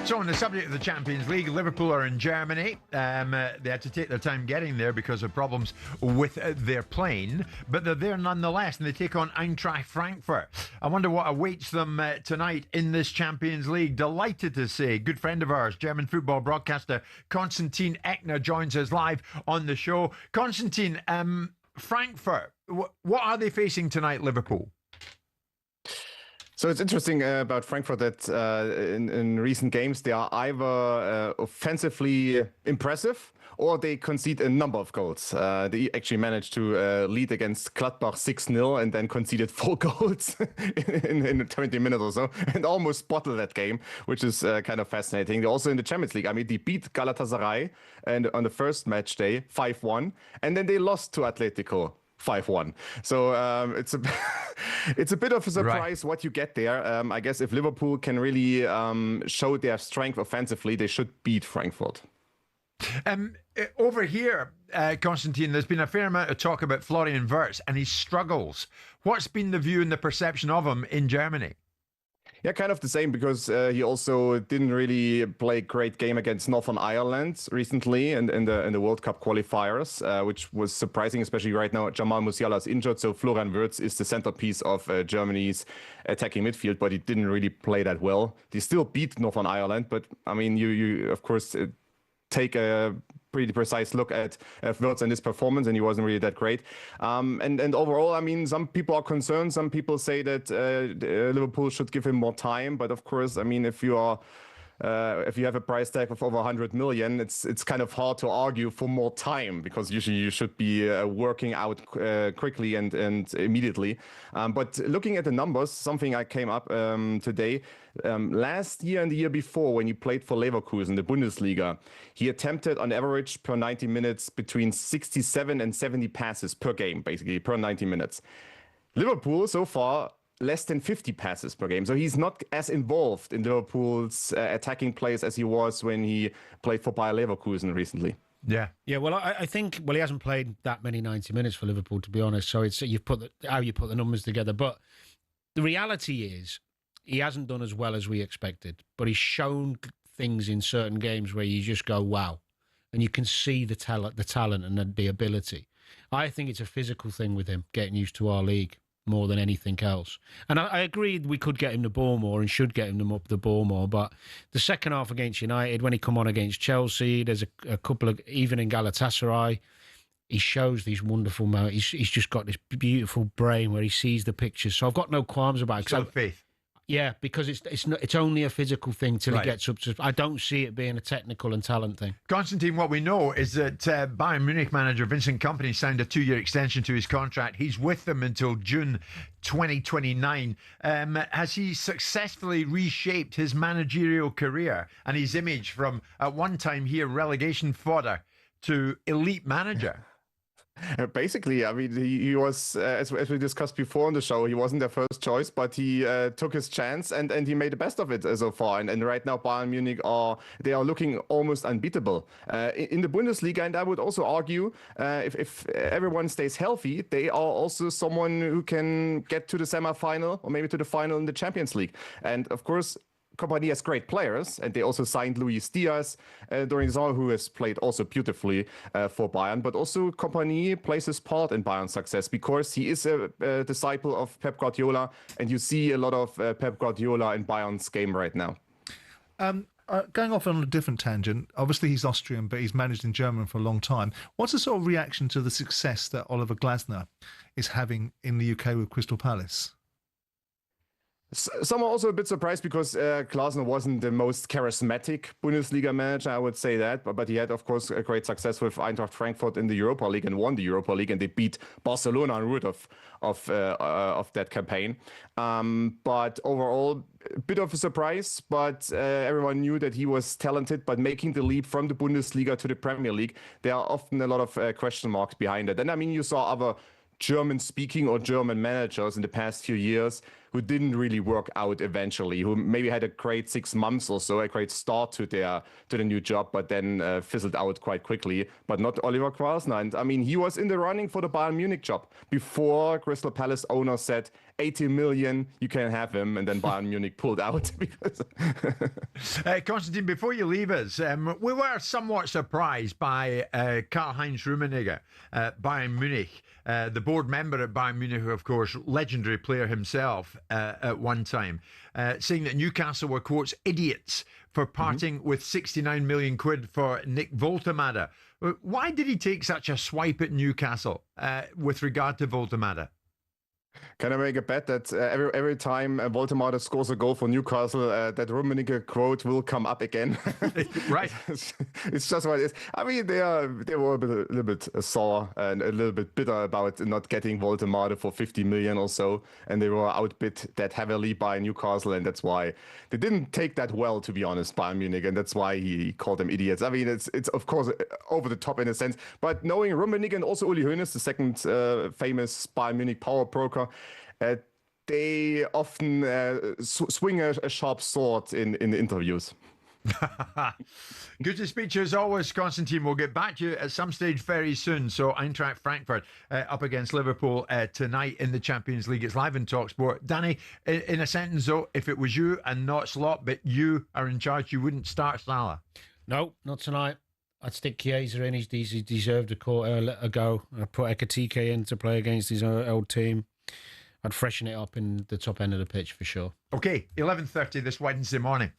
So on the subject of the Champions League, Liverpool are in Germany. They had to take their time getting there because of problems with their plane, but they're there nonetheless, and they take on Eintracht Frankfurt. I wonder what awaits them tonight in this Champions League. Delighted to say, good friend of ours, German football broadcaster Konstantin Eckner joins us live on the show. Konstantin, Frankfurt, what are they facing tonight, Liverpool? So it's interesting about Frankfurt that in recent games they are either offensively impressive or they concede a number of goals. They actually managed to lead against Gladbach 6-0 and then conceded 4 goals in 20 minutes or so and almost bottled that game, which is kind of fascinating. They're also in the Champions League. I mean, they beat Galatasaray and on the first match day 5-1, and then they lost to Atletico 5-1. So it's a bit of a surprise what you get there. I guess if Liverpool can really show their strength offensively, they should beat Frankfurt. Over here, Konstantin, there's been a fair amount of talk about Florian Wirtz and his struggles. What's been the view and the perception of him in Germany? Yeah, kind of the same, because he also didn't really play a great game against Northern Ireland recently in the World Cup qualifiers, which was surprising, especially right now. Jamal Musiala is injured, so Florian Wirtz is the centerpiece of Germany's attacking midfield, but he didn't really play that well. They still beat Northern Ireland, but I mean, you of course take a pretty precise look at Wirtz and his performance, and he wasn't really that great. And overall, I mean, some people are concerned. Some people say that Liverpool should give him more time. But of course, I mean, if you have a price tag of over 100 million, it's kind of hard to argue for more time, because usually you should be working out quickly and immediately. But looking at the numbers, something I came up today, last year and the year before, when he played for Leverkusen, the Bundesliga, he attempted on average per 90 minutes between 67 and 70 passes per game, basically per 90 minutes. Liverpool so far, less than 50 passes per game. So he's not as involved in Liverpool's attacking plays as he was when he played for Bayer Leverkusen recently. Yeah. Well, I think he hasn't played that many 90 minutes for Liverpool, to be honest. So it's how you put the numbers together. But the reality is he hasn't done as well as we expected. But he's shown things in certain games where you just go, wow, and you can see the talent and the ability. I think it's a physical thing with him getting used to our league more than anything else. And I agree we could get him the ball more and should get him the ball more, but the second half against United, when he come on against Chelsea, there's a couple of, even in Galatasaray, he shows these wonderful moments. He's just got this beautiful brain where he sees the pictures. So I've got no qualms about it. So faith. Yeah, because it's only a physical thing till he gets up to. I don't see it being a technical and talent thing. Konstantin, what we know is that Bayern Munich manager Vincent Kompany signed a 2-year extension to his contract. He's with them until June 2029. Has he successfully reshaped his managerial career and his image from, at one time here, relegation fodder to elite manager? Basically, I mean, he was, as we discussed before on the show, he wasn't their first choice, but he took his chance and he made the best of it so far. And right now, Bayern Munich are looking almost unbeatable in the Bundesliga. And I would also argue, if everyone stays healthy, they are also someone who can get to the semi-final or maybe to the final in the Champions League. And of course, Kompany has great players, and they also signed Luis Diaz during the summer, who has played also beautifully for Bayern. But also Kompany plays his part in Bayern's success because he is a disciple of Pep Guardiola, and you see a lot of Pep Guardiola in Bayern's game right now. Going off on a different tangent, obviously he's Austrian, but he's managed in Germany for a long time. What's the sort of reaction to the success that Oliver Glasner is having in the UK with Crystal Palace? Some are also a bit surprised because Glasner wasn't the most charismatic Bundesliga manager, I would say that. But he had, of course, a great success with Eintracht Frankfurt in the Europa League and won the Europa League, and they beat Barcelona en route of that campaign. But overall, a bit of a surprise, but everyone knew that he was talented. But making the leap from the Bundesliga to the Premier League, there are often a lot of question marks behind it. And I mean, you saw other German-speaking or German managers in the past few years who didn't really work out eventually, who maybe had a great 6 months or so, a great start to the new job, but then fizzled out quite quickly. But not Oliver Glasner. And I mean, he was in the running for the Bayern Munich job before Crystal Palace owner said 80 million, you can have him, and then Bayern Munich pulled out. Because Konstantin, before you leave us, we were somewhat surprised by Karl-Heinz Rummenigge, Bayern Munich, the board member at Bayern Munich, of course, legendary player himself at one time, saying that Newcastle were, quotes, idiots for parting with 69 million quid for Nick Woltemade. Why did he take such a swipe at Newcastle with regard to Woltemade? Can I make a bet that every time Woltemade scores a goal for Newcastle, that Rummenigge quote will come up again? Right. It's just what it is. I mean, they were a little bit sore and a little bit bitter about not getting Woltemade for 50 million or so, and they were outbid that heavily by Newcastle, and that's why they didn't take that well, to be honest, Bayern Munich, and that's why he called them idiots. I mean, it's of course over the top in a sense, but knowing Rummenigge and also Uli Hoeneß, the second famous Bayern Munich power broker, they often swing a sharp sword in interviews. Good to speak to you as always, Konstantin. We'll get back to you at some stage very soon. So Eintracht Frankfurt up against Liverpool tonight in the Champions League. It's live in talkSPORT. Danny, in a sentence though, if it was you and not Slot, but you are in charge, you wouldn't start Salah? No, not tonight. I'd stick Chiesa in. He deserved a quarter ago. I'd put Ekatike in to play against his old team. I'd freshen it up in the top end of the pitch for sure. Okay, 11:30 this Wednesday morning.